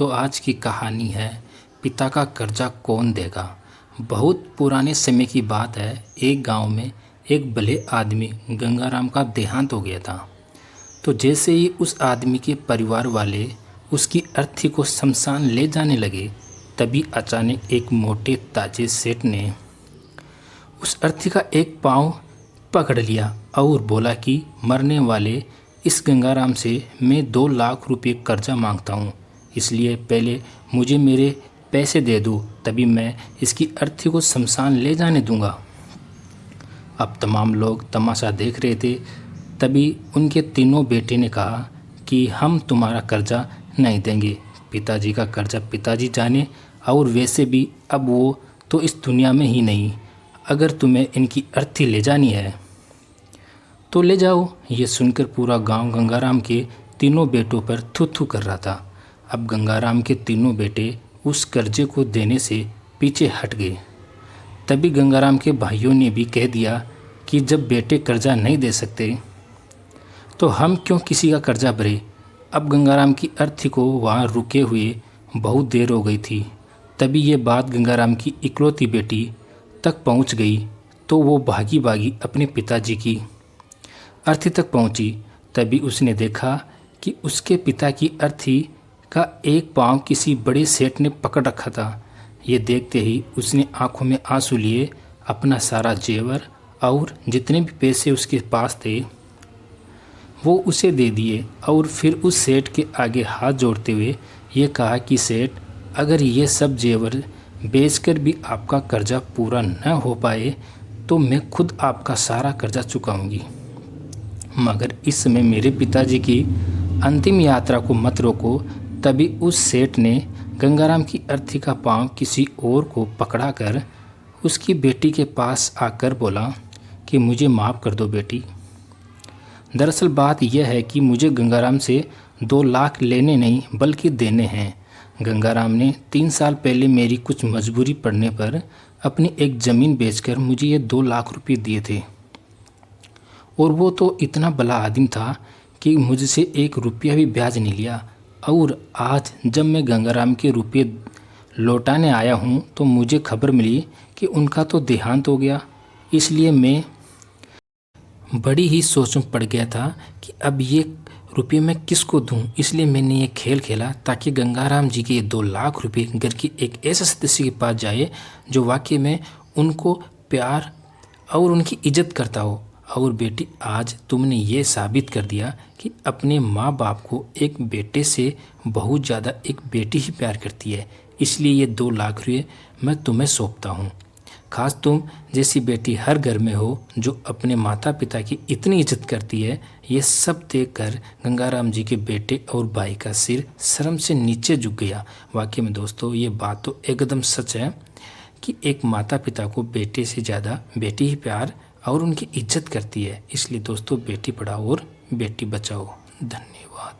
दोस्तों, आज की कहानी है पिता का कर्जा कौन देगा। बहुत पुराने समय की बात है। एक गांव में एक भले आदमी गंगाराम का देहांत हो गया था। तो जैसे ही उस आदमी के परिवार वाले उसकी अर्थी को शमशान ले जाने लगे, तभी अचानक एक मोटे ताजे सेठ ने उस अर्थी का एक पाँव पकड़ लिया और बोला कि मरने वाले इस गंगाराम से मैं 2 लाख रुपए कर्जा मांगता हूँ, इसलिए पहले मुझे मेरे पैसे दे दो, तभी मैं इसकी अर्थी को शमशान ले जाने दूंगा। अब तमाम लोग तमाशा देख रहे थे। तभी उनके तीनों बेटे ने कहा कि हम तुम्हारा कर्जा नहीं देंगे। पिताजी का कर्जा पिताजी जाने, और वैसे भी अब वो तो इस दुनिया में ही नहीं। अगर तुम्हें इनकी अर्थी ले जानी है तो ले जाओ। ये सुनकर पूरा गांव गंगाराम के तीनों बेटों पर थू थू कर रहा था। अब गंगाराम के तीनों बेटे उस कर्जे को देने से पीछे हट गए। तभी गंगाराम के भाइयों ने भी कह दिया कि जब बेटे कर्जा नहीं दे सकते तो हम क्यों किसी का कर्जा भरे। अब गंगाराम की अर्थी को वहाँ रुके हुए बहुत देर हो गई थी। तभी ये बात गंगाराम की इकलौती बेटी तक पहुँच गई, तो वो भागी भागी अपने पिताजी की अर्थी तक पहुंची। तभी उसने देखा कि उसके पिता की अर्थी का एक पाँव किसी बड़े सेठ ने पकड़ रखा था। ये देखते ही उसने आंखों में आंसू लिए अपना सारा जेवर और जितने भी पैसे उसके पास थे वो उसे दे दिए, और फिर उस सेठ के आगे हाथ जोड़ते हुए ये कहा कि सेठ, अगर ये सब जेवर बेचकर भी आपका कर्जा पूरा न हो पाए तो मैं खुद आपका सारा कर्जा चुकाऊंगी, मगर इस समय मेरे पिताजी की अंतिम यात्रा को मत रोको। तभी उस सेठ ने गंगाराम की अर्थी का पाँव किसी और को पकड़ाकर उसकी बेटी के पास आकर बोला कि मुझे माफ़ कर दो बेटी। दरअसल बात यह है कि मुझे गंगाराम से 2 लाख लेने नहीं बल्कि देने हैं। गंगाराम ने 3 साल पहले मेरी कुछ मजबूरी पड़ने पर अपनी एक ज़मीन बेचकर मुझे ये 2 लाख रुपये दिए थे, और वो तो इतना भला आदमी था कि मुझसे 1 रुपया भी ब्याज नहीं लिया। और आज जब मैं गंगाराम के रुपये लौटाने आया हूँ तो मुझे खबर मिली कि उनका तो देहांत हो गया। इसलिए मैं बड़ी ही सोच में पड़ गया था कि अब ये रुपये मैं किसको दूँ। इसलिए मैंने ये खेल खेला ताकि गंगाराम जी के ये 2 लाख रुपये घर की एक ऐसे सदस्य के पास जाए जो वाकई में उनको प्यार और उनकी इज्जत करता हो। और बेटी, आज तुमने ये साबित कर दिया कि अपने माँ बाप को एक बेटे से बहुत ज़्यादा एक बेटी ही प्यार करती है। इसलिए ये 2 लाख रुपये मैं तुम्हें सौंपता हूँ। खास तुम जैसी बेटी हर घर में हो जो अपने माता पिता की इतनी इज्जत करती है। ये सब देखकर गंगाराम जी के बेटे और भाई का सिर शर्म से नीचे झुक गया। वाकई में दोस्तों, ये बात तो एकदम सच है कि एक माता पिता को बेटे से ज़्यादा बेटी ही प्यार और उनकी इज्जत करती है। इसलिए दोस्तों, बेटी पढ़ाओ और बेटी बचाओ। धन्यवाद।